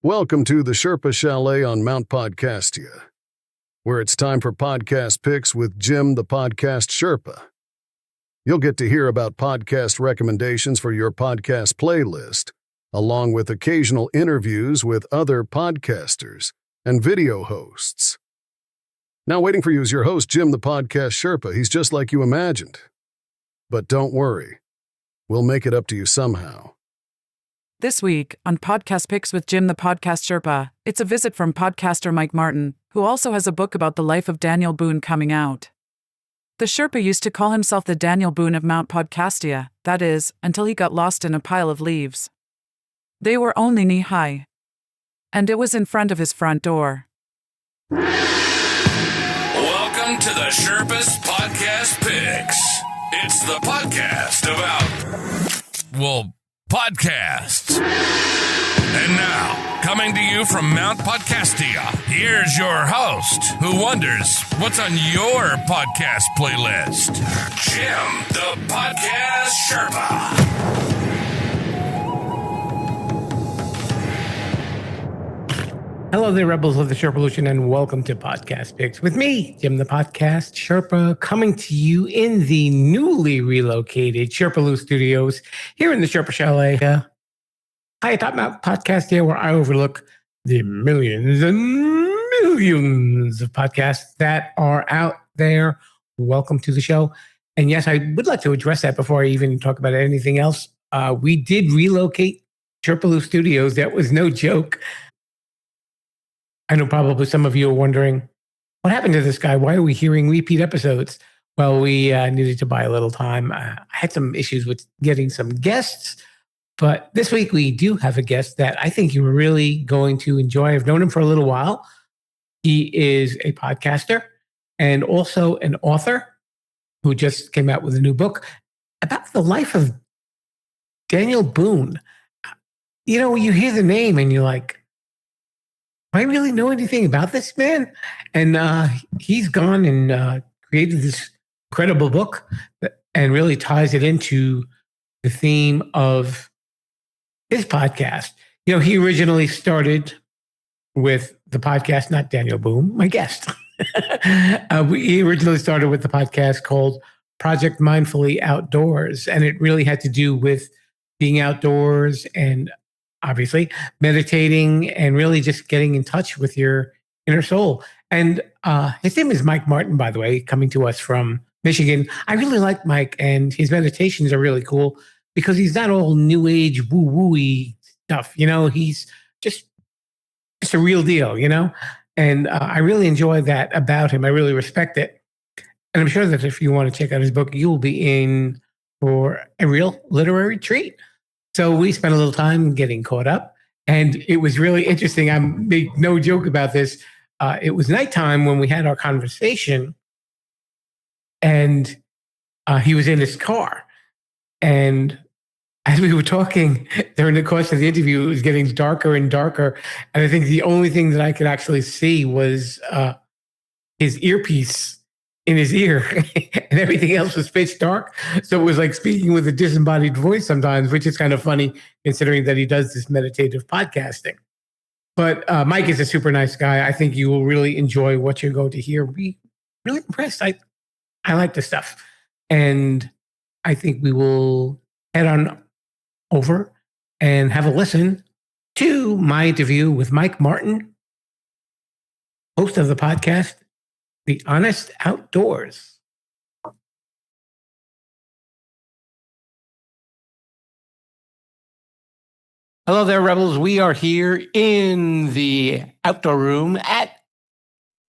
Welcome to the Sherpa Chalet on Mount Podcastia, where it's time for podcast picks with Jim the Podcast Sherpa. You'll get to hear about podcast recommendations for your podcast playlist, along with occasional interviews with other podcasters and video hosts. Now waiting for you is your host, Jim the Podcast Sherpa. He's just like you imagined. But don't worry, we'll make it up to you somehow. This week, on Podcast Picks with Jim the Podcast Sherpa, it's a visit from podcaster Mike Martin, who also has a book about the life of Daniel Boone coming out. The Sherpa used to call himself the Daniel Boone of Mount Podcastia, that is, until he got lost in a pile of leaves. They were only knee-high. And it was in front of his front door. Welcome to the Sherpa's Podcast Picks. It's the podcast about, podcasts. And now, coming to you from Mount Podcastia, here's your host, who wonders what's on your podcast playlist, Jim the Podcast Sherpa. Hello there, Rebels of the Sherpa-lution, and welcome to Podcast Picks with me, Jim the Podcast Sherpa, coming to you in the newly relocated Sherpa-lu studios here in the Sherpa Chalet. High atop Mount Podcastia, where I overlook the millions and millions of podcasts that are out there. Welcome to the show. And yes, I would like to address that before I even talk about anything else. We did relocate Sherpa-lu studios. That was no joke. I know probably some of you are wondering, what happened to this guy? Why are we hearing repeat episodes? Well, we needed to buy a little time. I had some issues with getting some guests, but this week we do have a guest that I think you are really going to enjoy. I've known him for a little while. He is a podcaster and also an author who just came out with a new book about the life of Daniel Boone. You know, you hear the name and you're like, do I really know anything about this man? And he's gone and created this incredible book and really ties it into the theme of his podcast. You know, he originally started with the podcast, not Daniel Boone, my guest. He originally started with the podcast called Project Mindfully Outdoors. And it really had to do with being outdoors and obviously meditating and really just getting in touch with your inner soul. And his name is Mike Martin, by the way, coming to us from Michigan. I really like Mike, and his meditations are really cool because he's not all new age woo-woo-y stuff. You know, he's just a real deal, you know? And I really enjoy that about him. I really respect it. And I'm sure that if you want to check out his book, you'll be in for a real literary treat. So we spent a little time getting caught up, and it was really interesting. I make no joke about this. It was nighttime when we had our conversation, and he was in his car. And as we were talking during the course of the interview, it was getting darker and darker. And I think the only thing that I could actually see was his earpiece in his ear, and everything else was pitch dark. So it was like speaking with a disembodied voice sometimes, which is kind of funny considering that he does this meditative podcasting. But Mike is a super nice guy. I think you will really enjoy what you're going to hear. Be really impressed. I like this stuff. And I think we will head on over and have a listen to my interview with Mike Martin, host of the podcast, The Honest Outdoors. Hello there, Rebels. We are here in the outdoor room at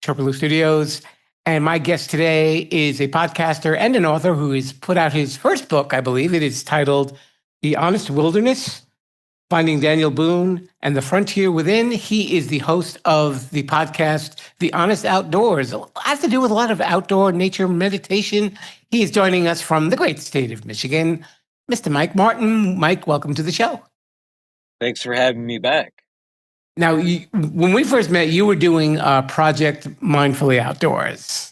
Sherpa-lu Studios. And my guest today is a podcaster and an author who has put out his first book, I believe. It is titled The Honest Wilderness, Finding Daniel Boone and the Frontier Within. He is the host of the podcast, The Honest Outdoors. It has to do with a lot of outdoor nature meditation. He is joining us from the great state of Michigan, Mr. Mike Martin. Mike, welcome to the show. Thanks for having me back. Now, when we first met, you were doing Project Mindfully Outdoors.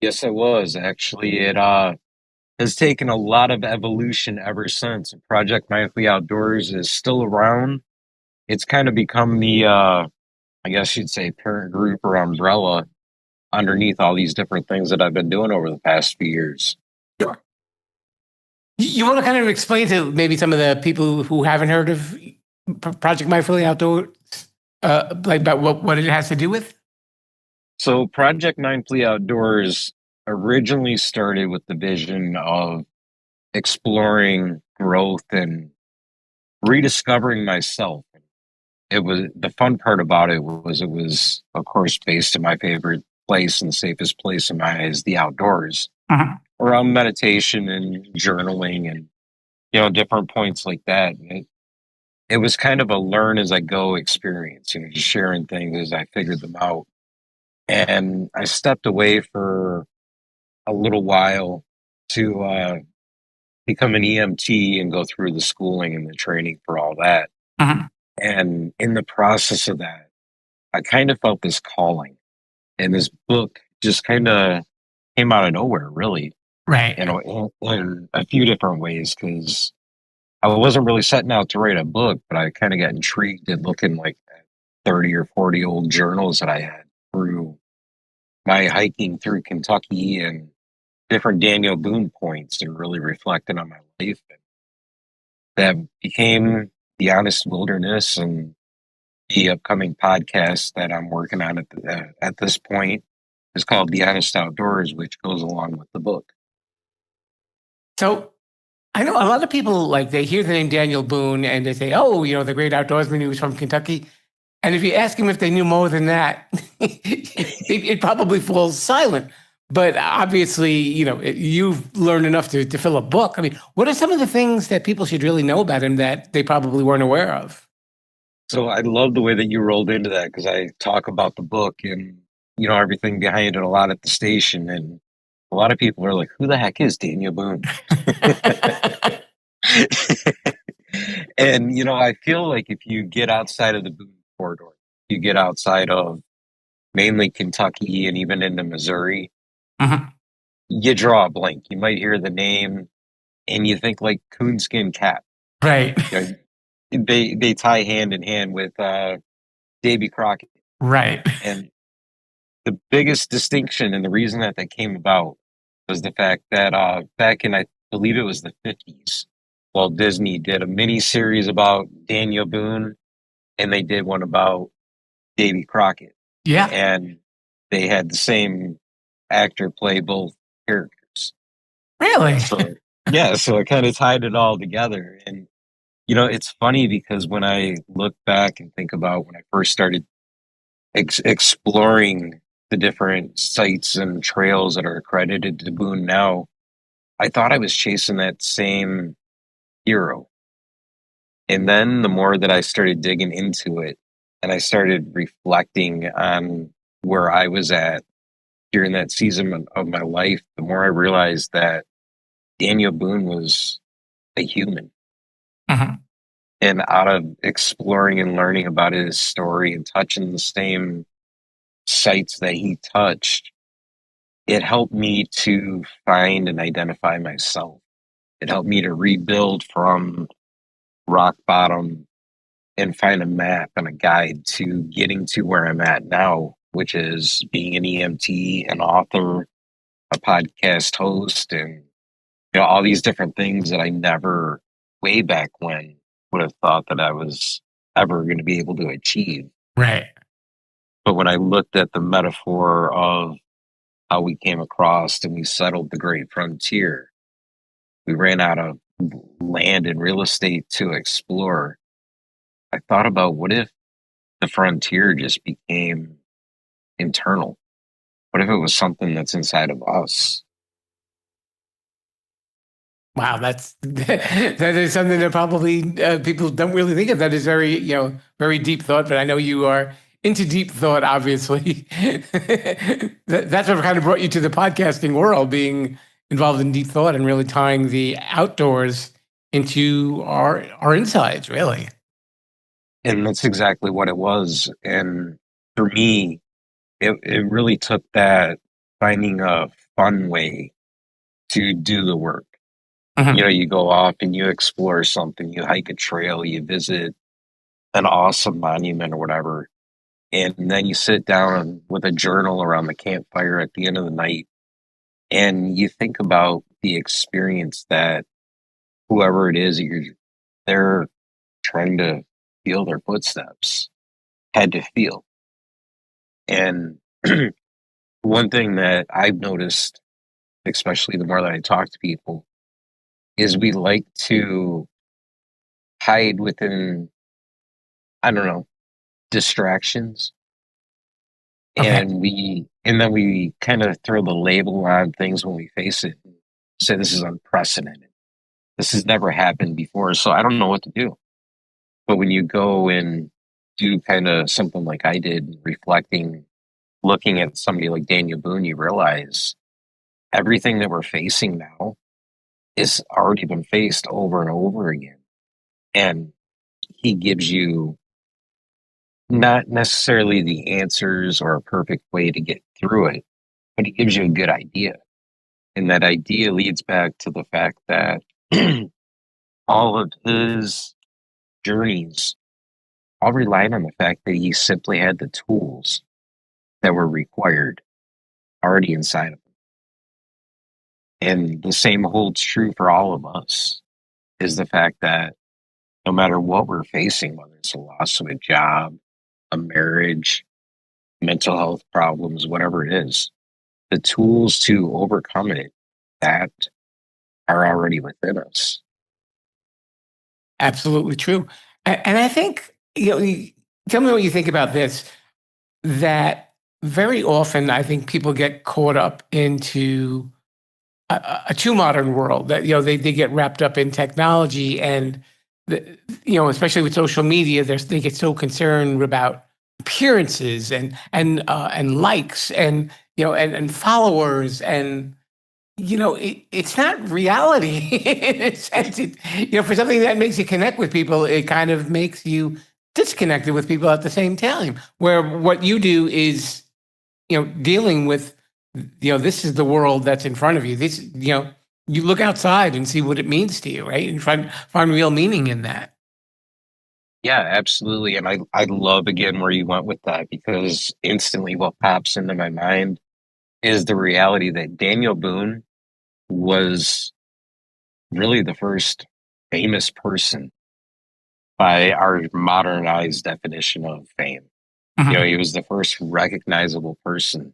Yes, I was. Actually, it has taken a lot of evolution ever since. Project Mindfully Outdoors is still around. it's kind of become the, I guess you'd say, parent group or umbrella underneath all these different things that I've been doing over the past few years. Sure. You want to kind of explain to maybe some of the people who haven't heard of Project Mindfully Outdoors, like about what it has to do with? So, Project Mindfully Outdoors originally started with the vision of exploring growth and rediscovering myself. It was the fun part about it was of course based in my favorite place and safest place in my eyes, the outdoors, Uh-huh. around meditation and journaling and different points like that. It was kind of a learn as I go experience, just sharing things as I figured them out. And I stepped away for a little while to become an EMT and go through the schooling and the training for all that. Uh-huh. And in the process of that, I kind of felt this calling. And this book just kind of came out of nowhere, really, Right. in a few different ways. Because I wasn't really setting out to write a book, but I kind of got intrigued in looking like at 30 or 40 old journals that I had through my hiking through Kentucky and different Daniel Boone points and really reflecting on my life. And that became The Honest Wilderness, and the upcoming podcast that I'm working on at this point is called The Honest Outdoors, which goes along with the book. So I know a lot of people, like, they hear the name Daniel Boone and they say, oh, the great outdoorsman who was from Kentucky. And if you ask him if they knew more than that, it probably falls silent. But obviously, you've learned enough to fill a book. I mean, what are some of the things that people should really know about him that they probably weren't aware of? So I love the way that you rolled into that, because I talk about the book and everything behind it a lot at the station, and a lot of people are like, "Who the heck is Daniel Boone?" And I feel like if you get outside of the Boone corridor, you get outside of mainly Kentucky and even into Missouri, Uh-huh. you draw a blank. You might hear the name and you think like coonskin cap. Right. You know, they tie hand in hand with Davy Crockett. Right. And the biggest distinction and the reason that came about was the fact that back in, I believe it was the 50s, Walt Disney did a mini series about Daniel Boone, and they did one about Davy Crockett. Yeah. And they had the same actor play both characters. Really? So, yeah, so it kind of tied it all together. And, it's funny because when I look back and think about when I first started exploring the different sites and trails that are accredited to Boone now, I thought I was chasing that same hero. And then the more that I started digging into it and I started reflecting on where I was at during that season of my life, the more I realized that Daniel Boone was a human. Uh-huh. And out of exploring and learning about his story and touching the same sites that he touched, it helped me to find and identify myself. It helped me to rebuild from rock bottom and find a map and a guide to getting to where I'm at now, which is being an EMT, an author, a podcast host, and all these different things that I never, way back when, would have thought that I was ever going to be able to achieve. Right. But when I looked at the metaphor of how we came across and we settled the great frontier, we ran out of land and real estate to explore. I thought about, what if the frontier just became internal? What if it was something that's inside of us? Wow, that is something that probably people don't really think of. That is very, very deep thought. But I know you are into deep thought, obviously. That's what kind of brought you to the podcasting world, being involved in deep thought and really tying the outdoors into our insides, really. And that's exactly what it was. And for me, it really took that finding a fun way to do the work. Uh-huh. You go off and you explore something, you hike a trail, you visit an awesome monument or whatever. And then you sit down with a journal around the campfire at the end of the night and you think about the experience that whoever it is they're trying to feel their footsteps had to feel. And one thing that I've noticed, especially the more that I talk to people, is we like to hide within, I don't know, distractions. Okay. And then we kind of throw the label on things when we face it and say this is unprecedented. This has never happened before, so I don't know what to do. But when you go and do kind of something like I did, reflecting, looking at somebody like Daniel Boone, you realize everything that we're facing now is already been faced over and over again. And he gives you not necessarily the answers or a perfect way to get through it, but he gives you a good idea. And that idea leads back to the fact that all of his journeys all relied on the fact that he simply had the tools that were required already inside of him. And the same holds true for all of us, is the fact that no matter what we're facing, whether it's a loss of a job, a marriage, mental health problems, whatever it is, the tools to overcome it that are already within us. Absolutely true. And I think, tell me what you think about this, that very often I think people get caught up into a too modern world, that, they get wrapped up in technology and, especially with social media, they get so concerned about appearances and likes and, and followers and, it's not reality in a sense. For something that makes you connect with people, it kind of makes you disconnected with people at the same time. Where what you do is, dealing with, this is the world that's in front of you. This, you look outside and see what it means to you, right? And find real meaning in that. Yeah, absolutely. And I love again where you went with that, because instantly what pops into my mind is the reality that Daniel Boone was really the first famous person by our modernized definition of fame. Mhm. He was the first recognizable person.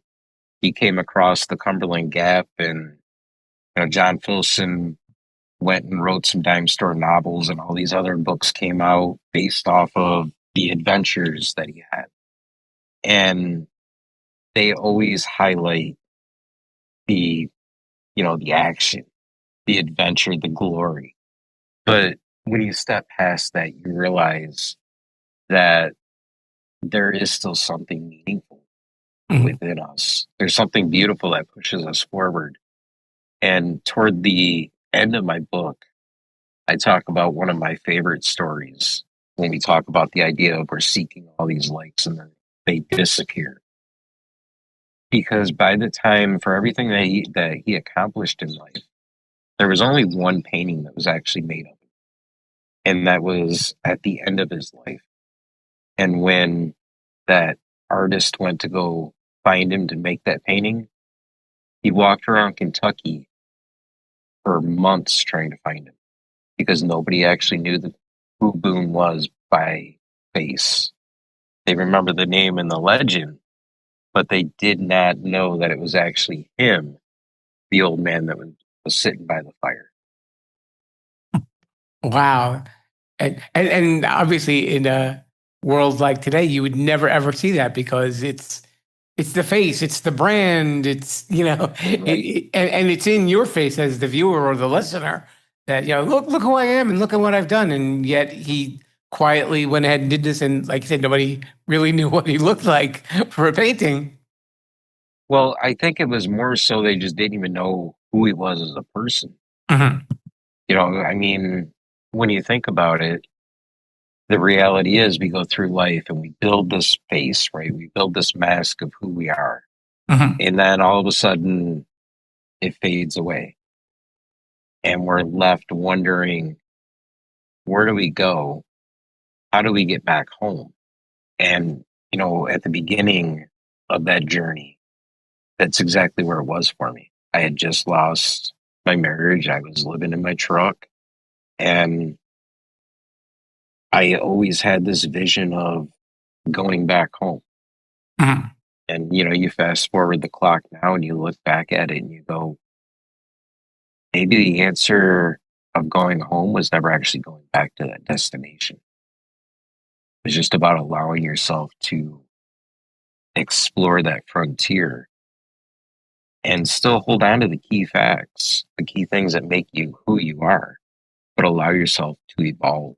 He came across the Cumberland Gap, and John Filson went and wrote some dime store novels, and all these other books came out based off of the adventures that he had. And they always highlight the, the action, the adventure, the glory. But when you step past that, you realize that there is still something meaningful Mhm. within us. There's something beautiful that pushes us forward. And toward the end of my book, I talk about one of my favorite stories when we talk about the idea of we're seeking all these likes and then they disappear. Because by the time, for everything that he accomplished in life, there was only one painting that was actually made of it, and that was at the end of his life. And when that artist went to go find him to make that painting, he walked around Kentucky for months trying to find him, because nobody actually knew who Boone was by face. They remember the name and the legend, but they did not know that it was actually him, the old man that was sitting by the fire. Wow. And obviously in a world like today, you would never ever see that because it's the face, it's the brand, it's, Right. and it's in your face as the viewer or the listener that, look who I am and look at what I've done. And yet he quietly went ahead and did this. And like you said, nobody really knew what he looked like for a painting. Well, I think it was more so they just didn't even know who he was as a person. Mhm. I mean, when you think about it, the reality is we go through life and we build this face, right? We build this mask of who we are. Mhm. And then all of a sudden it fades away. And we're left wondering, where do we go? how do we get back home? And, at the beginning of that journey, that's exactly where it was for me. I had just lost my marriage. I was living in my truck, and I always had this vision of going back home. Mhm. And, you fast forward the clock now and you look back at it and you go, maybe the answer of going home was never actually going back to that destination. It was just about allowing yourself to explore that frontier and still hold on to the key facts, the key things that make you who you are, but allow yourself to evolve.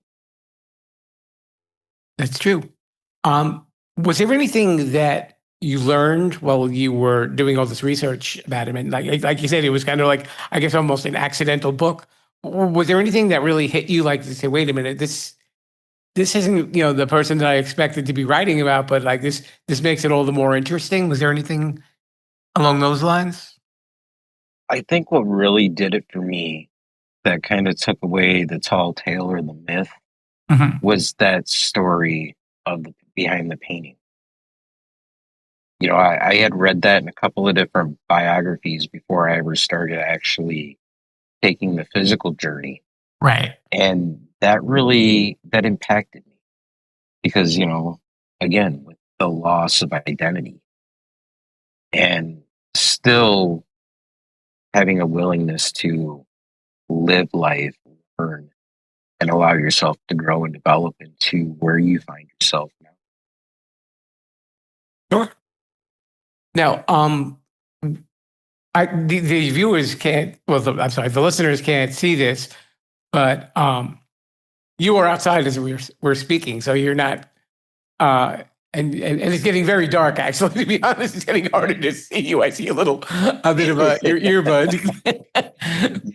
That's true. Was there anything that you learned while you were doing all this research about him? And like you said, it was kind of like, I guess, almost an accidental book. Was there anything that really hit you, like to say, wait a minute, this isn't, the person that I expected to be writing about, but like this makes it all the more interesting? Was there anything along those lines? I think what really did it for me that kind of took away the tall tale or the myth Mhm. was that story of behind the painting. I had read that in a couple of different biographies before I ever started actually taking the physical journey. Right. And that impacted me because, again, with the loss of identity and still having a willingness to live life, learn, and allow yourself to grow and develop into where you find yourself now. Sure. Now, the viewers can't, well, I'm sorry, the listeners can't see this, but you are outside as we're speaking, so you're not. Uh, and it's getting very dark. Actually, to be honest, it's getting harder to see you. I see a bit of your earbud.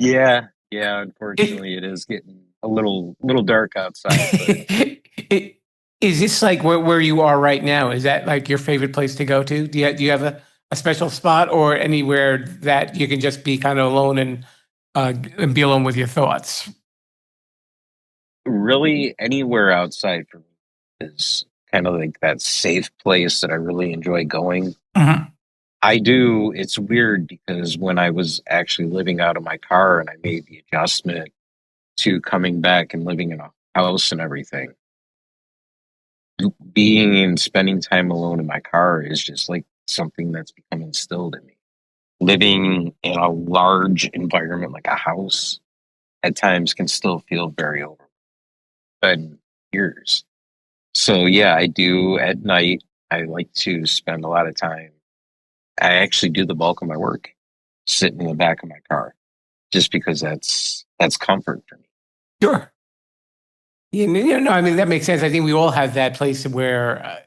Yeah, yeah. Unfortunately, it is getting a little dark outside, but Is this like where you are right now? Is that like your favorite place to go to? Do you have a special spot or anywhere that you can just be kind of alone and be alone with your thoughts? really anywhere outside from me is kind of like that safe place that I really enjoy going. Mhm. I do. It's weird because when I was actually living out of my car and I made the adjustment to coming back and living in a house and everything, being and spending time alone in my car is just like something that's become instilled in me. Living in a large environment like a house at times can still feel very overwhelming years. So yeah, I do at night. I like to spend a lot of time. I actually do the bulk of my work sitting in the back of my car, just because that's comfort for me. Sure. Yeah, no, I mean, that makes sense. I think we all have that place where,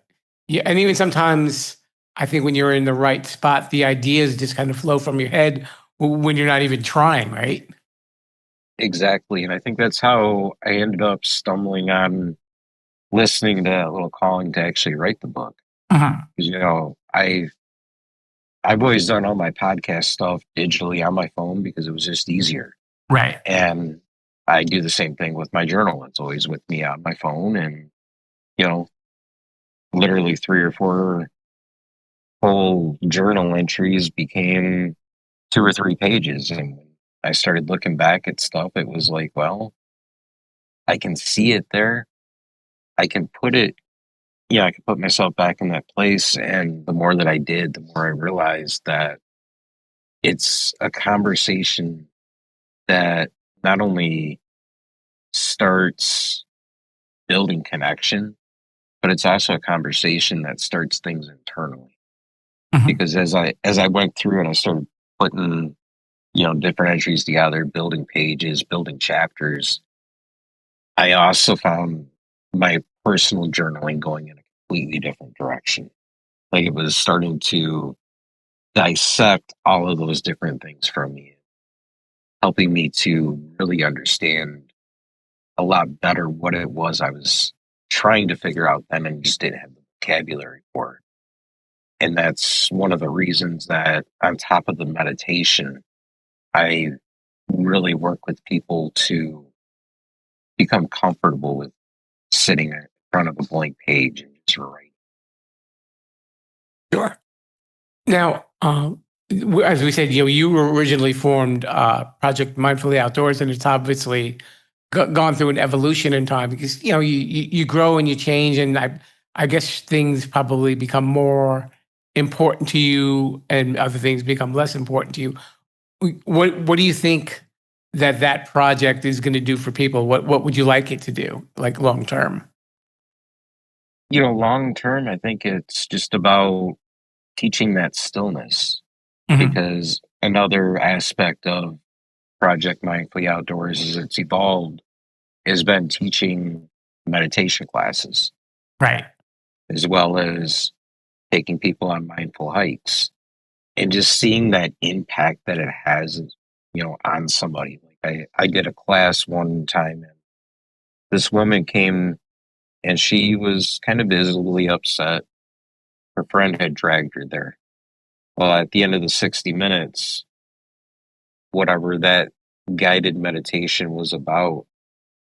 yeah, and even sometimes I think when you're in the right spot, the ideas just kind of flow from your head when you're not even trying, right? Exactly, and I think that's how I ended up stumbling on listening to that little calling to actually write the book. Uh-huh. Because I've always done all my podcast stuff digitally on my phone because it was just easier. Right. And I do the same thing with my journal. It's always with me on my phone. And, you know, literally 3 or 4 whole journal entries became 2 or 3 pages. And when I started looking back at stuff, it was like, well, I can see it there. I can put it, I can put myself back in that place. And the more that I did, the more I realized that it's a conversation that not only starts building connection, but it's also a conversation that starts things internally. Mhm. Because as I went through and I started putting, different entries together, building pages, building chapters, I also found my personal journaling going in a completely different direction. Like it was starting to dissect all of those different things from me, helping me to really understand a lot better what it was I was trying to figure out then and just didn't have the vocabulary for it. And that's one of the reasons that on top of the meditation, I really work with people to become comfortable with sitting in front of a blank page and just write. Sure. Now, as we said, you were originally formed Project Mindfully Outdoors, and it's obviously gone through an evolution in time because you grow and you change, and I guess things probably become more important to you, and other things become less important to you. What do you think that project is going to do for people? What would you like it to do, like long term? Long term, I think it's just about teaching that stillness, Mhm. because another aspect of Project Mindfully Outdoors as it's evolved has been teaching meditation classes, Right. as well as taking people on mindful hikes and just seeing that impact that it has, on somebody. Like I did a class one time and this woman came and she was kind of visibly upset. Her friend had dragged her there. Well, at the end of the 60 minutes, whatever that guided meditation was about,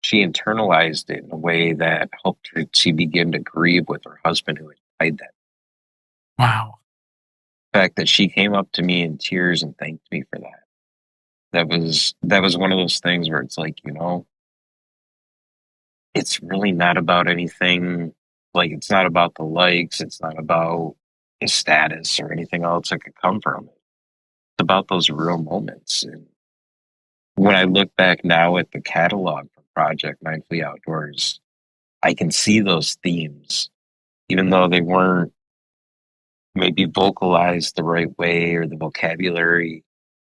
she internalized it in a way that helped her to begin to grieve with her husband who had died that. Wow. The fact that she came up to me in tears and thanked me for that. That was one of those things where it's like, it's really not about anything. Like, it's not about the likes, it's not about the status or anything else that could come from it. It's about those real moments. And when I look back now at the catalog for Project Mindfully Outdoors, I can see those themes, even though they weren't maybe vocalized the right way or the vocabulary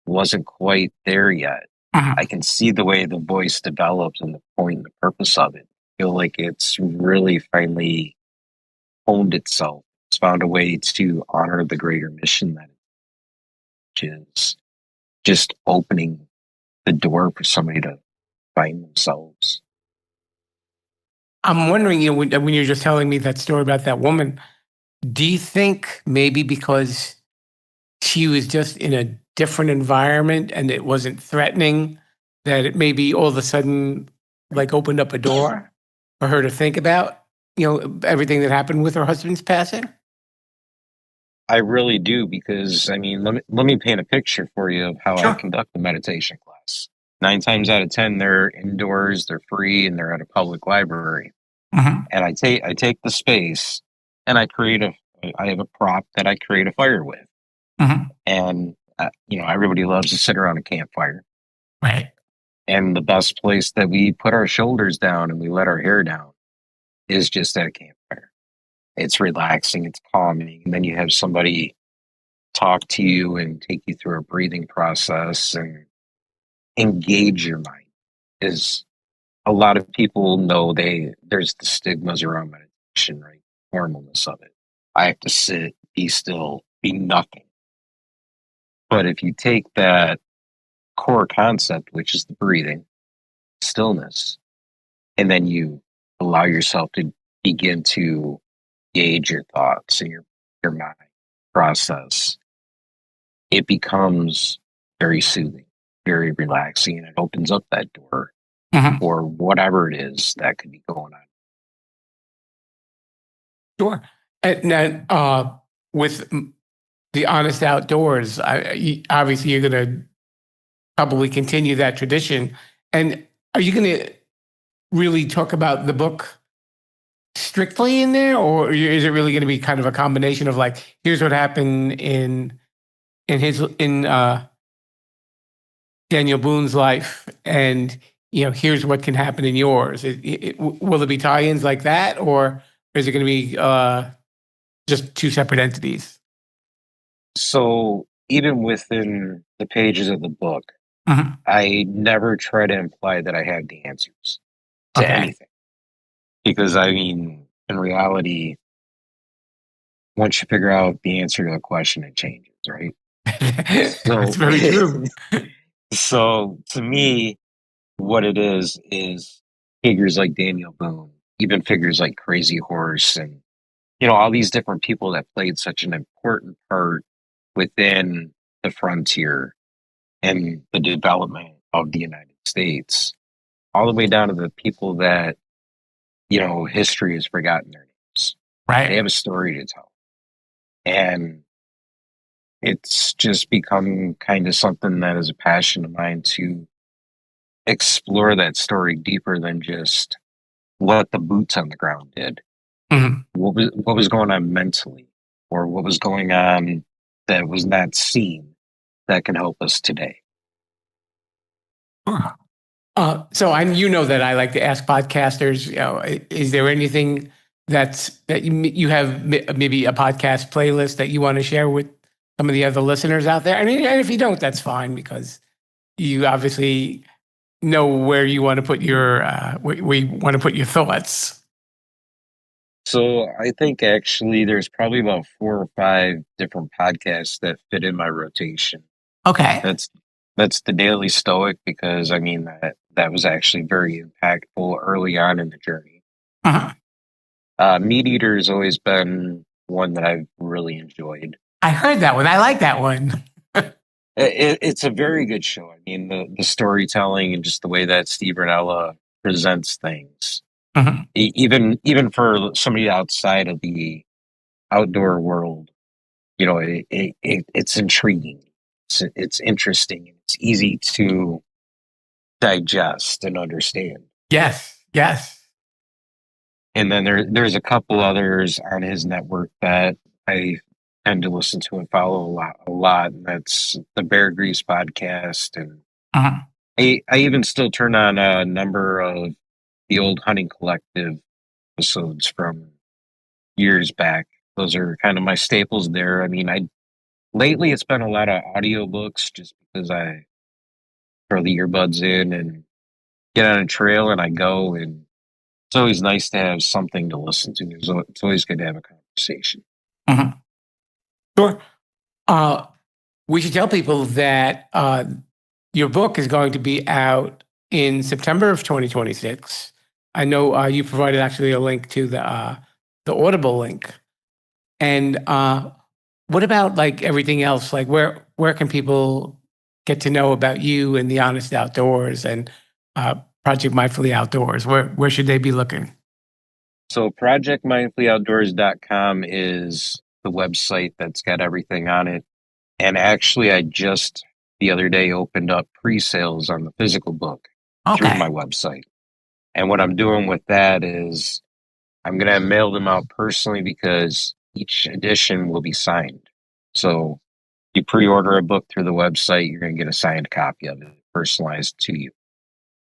wasn't quite there yet. Mhm. I can see the way the voice develops and the point and the purpose of it. I feel like it's really finally honed itself. It's found a way to honor the greater mission that it is just opening the door for somebody to find themselves. I'm wondering, when you're just telling me that story about that woman, do you think maybe because she was just in a different environment and it wasn't threatening, that it maybe all of a sudden like opened up a door for her to think about, everything that happened with her husband's passing? I really do, because I mean, let me paint a picture for you of how I Sure. conduct a meditation class. 9 times out of 10, they're indoors, they're free, and they're at a public library. Mhm. And I take the space and I have a prop that I create a fire with, Mhm. and everybody loves to sit around a campfire. Right. And the best place that we put our shoulders down and we let our hair down is just at a campfire. It's relaxing, it's calming, and then you have somebody talk to you and take you through a breathing process and engage your mind. Is a lot of people know there's the stigmas around meditation, right? Normalness of it. I have to sit, be still, be nothing. But if you take that core concept, which is the breathing, stillness, and then you allow yourself to begin to gauge your thoughts and your mind process, it becomes very soothing, very relaxing, and it opens up that door Mhm. for whatever it is that could be going on. Sure. And then, with the honest outdoors, obviously you're going to probably continue that tradition. And are you going to really talk about the book strictly in there, or is it really going to be kind of a combination of like, here's what happened in Daniel Boone's life, and here's what can happen in yours? Will there be tie-ins like that, or is it going to be just two separate entities? So even within the pages of the book, Mhm. I never try to imply that I have the answers to Okay. anything. Because I mean, in reality, once you figure out the answer to a question, it changes, right? That's So, very true. so to me, what it is figures like Daniel Boone, even figures like Crazy Horse, and all these different people that played such an important part within the frontier and the development of the United States, all the way down to the people that history has forgotten their names. Right. They have a story to tell. And it's just become kind of something that is a passion of mine to explore that story deeper than just what the boots on the ground did. Mm-hmm. What was going on mentally, or what was going on that was not seen that can help us today. So you know that I like to ask podcasters, is there anything that you have maybe a podcast playlist that you want to share with some of the other listeners out there? And if you don't, that's fine, because you obviously know where you want to put your where you want to put your thoughts. So I think actually there's probably about 4 or 5 different podcasts that fit in my rotation. Okay. That's the Daily Stoic, because I mean that was actually very impactful early on in the journey. Meat Eater has always been one that I've really enjoyed. I heard that one. I like that one. It's a very good show. I mean, the storytelling and just the way that Steve Rinella presents things, even for somebody outside of the outdoor world, it's intriguing. It's interesting. It's easy to digest and understand. Yes. And then there's a couple others on his network that I tend to listen to and follow a lot. And that's the Bear Grease podcast. And I even still turn on a number of the old Hunting Collective episodes from years back. Those are kind of my staples there. I mean, lately it's been a lot of audiobooks, just because I throw the earbuds in and get on a trail and I go, and it's always nice to have something to listen to. It's always good to have a conversation. Sure. We should tell people that your book is going to be out in September of 2026. I know you provided actually a link to the Audible link. And what about like everything else? Like where can people get to know about you and the Honest Outdoors and Project Mindfully Outdoors? Where should they be looking? So projectmindfullyoutdoors.com is the website that's got everything on it. And actually, I just the other day opened up pre-sales on the physical book through my website. And what I'm doing with that is I'm going to mail them out personally, because each edition will be signed. So you pre-order a book through the website, you're going to get a signed copy of it, personalized to you.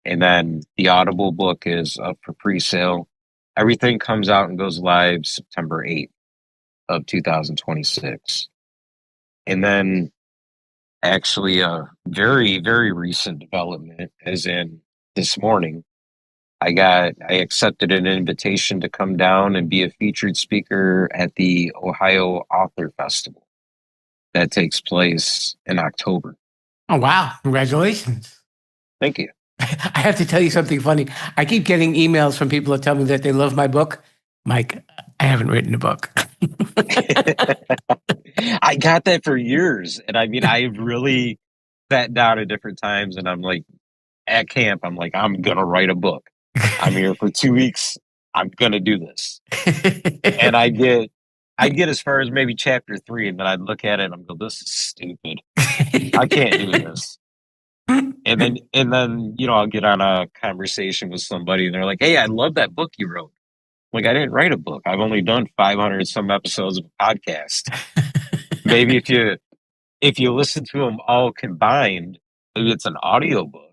And then the Audible book is up for pre-sale. Everything comes out and goes live September 8th of 2026. And then actually a very, very recent development, as in this morning, I accepted an invitation to come down and be a featured speaker at the Ohio Author Festival that takes place in October. Oh, wow. Congratulations. Thank you. I have to tell you something funny. I keep getting emails from people that tell me that they love my book. Mike, I haven't written a book. I got that for years. And I mean, I've really sat down at different times, and I'm like, at camp, I'm like, I'm going to write a book. I'm here for 2 weeks. I'm going to do this. And I get as far as maybe chapter 3, and then I'd look at it and I'm go, this is stupid. I can't do this. And then, I'll get on a conversation with somebody and they're like, hey, I love that book you wrote. Like, I didn't write a book. I've only done 500 some episodes of a podcast. Maybe if you listen to them all combined, maybe it's an audiobook.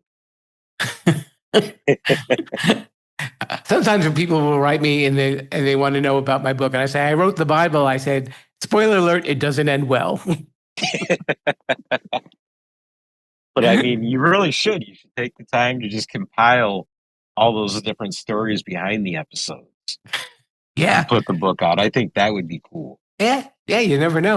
Sometimes when people will write me and they want to know about my book, and I say, I wrote the Bible, I said, spoiler alert, it doesn't end well. But I mean, you really should. You should take the time to just compile all those different stories behind the episodes. Yeah. And put the book out. I think that would be cool. Yeah, you never know.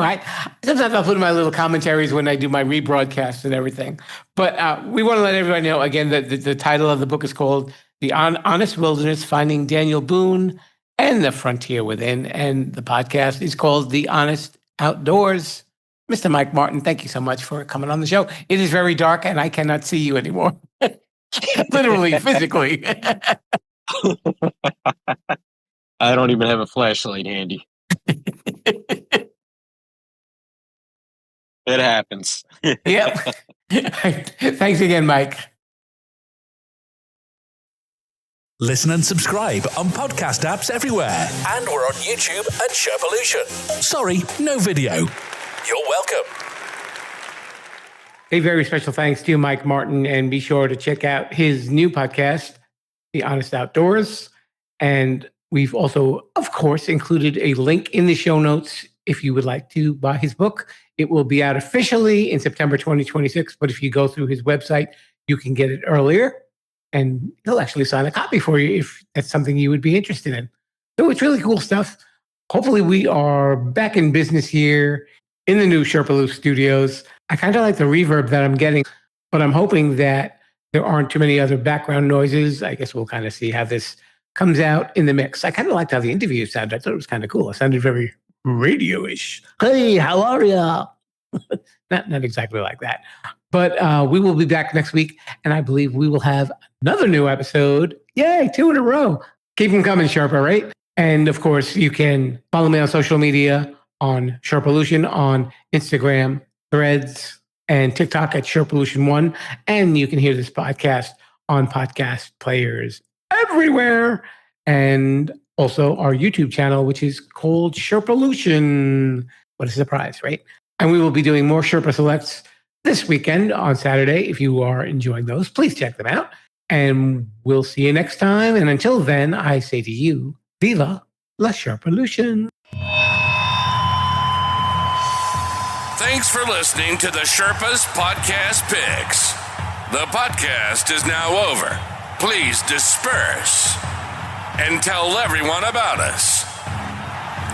Sometimes I'll put in my little commentaries when I do my rebroadcasts and everything. But we want to let everybody know, again, that the title of the book is called The Honest Wilderness, Finding Daniel Boone and the Frontier Within. And the podcast is called The Honest Outdoors. Mr. Mike Martin, thank you so much for coming on the show. It is very dark and I cannot see you anymore. Literally, physically. I don't even have a flashlight handy. It happens. Yep. Thanks again, Mike. Listen and subscribe on podcast apps everywhere. And we're on YouTube at Sherpa-lution. Sorry, no video. You're welcome. A very special thanks to Mike Martin, and be sure to check out his new podcast, The Honest Outdoors. And we've also, of course, included a link in the show notes if you would like to buy his book. It will be out officially in September 2026, but if you go through his website, you can get it earlier, and he'll actually sign a copy for you if that's something you would be interested in. So it's really cool stuff. Hopefully we are back in business here in the new Sherpa-lu studios. I kind of like the reverb that I'm getting, but I'm hoping that there aren't too many other background noises. I guess we'll kind of see how this comes out in the mix. I kind of liked how the interview sounded. I thought it was kind of cool. It sounded very radio-ish. Hey, how are ya? Not exactly like that. But we will be back next week, and I believe we will have another new episode. Yay, 2 in a row. Keep them coming, Sherpa, right? And of course, you can follow me on social media on Sherpa-lution on Instagram, Threads, and TikTok at Sherpa-lution1. And you can hear this podcast on podcast players everywhere. And also our YouTube channel, which is called Sherpa-lution. What a surprise, right? And we will be doing more Sherpa Selects this weekend on Saturday. If you are enjoying those, please check them out. And we'll see you next time. And until then, I say to you, Viva la Sherpa-lution. Thanks for listening to the Sherpa's Podcast Picks. The podcast is now over. Please disperse and tell everyone about us.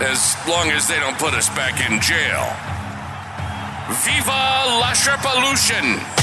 As long as they don't put us back in jail. Viva la Sherpa-lution!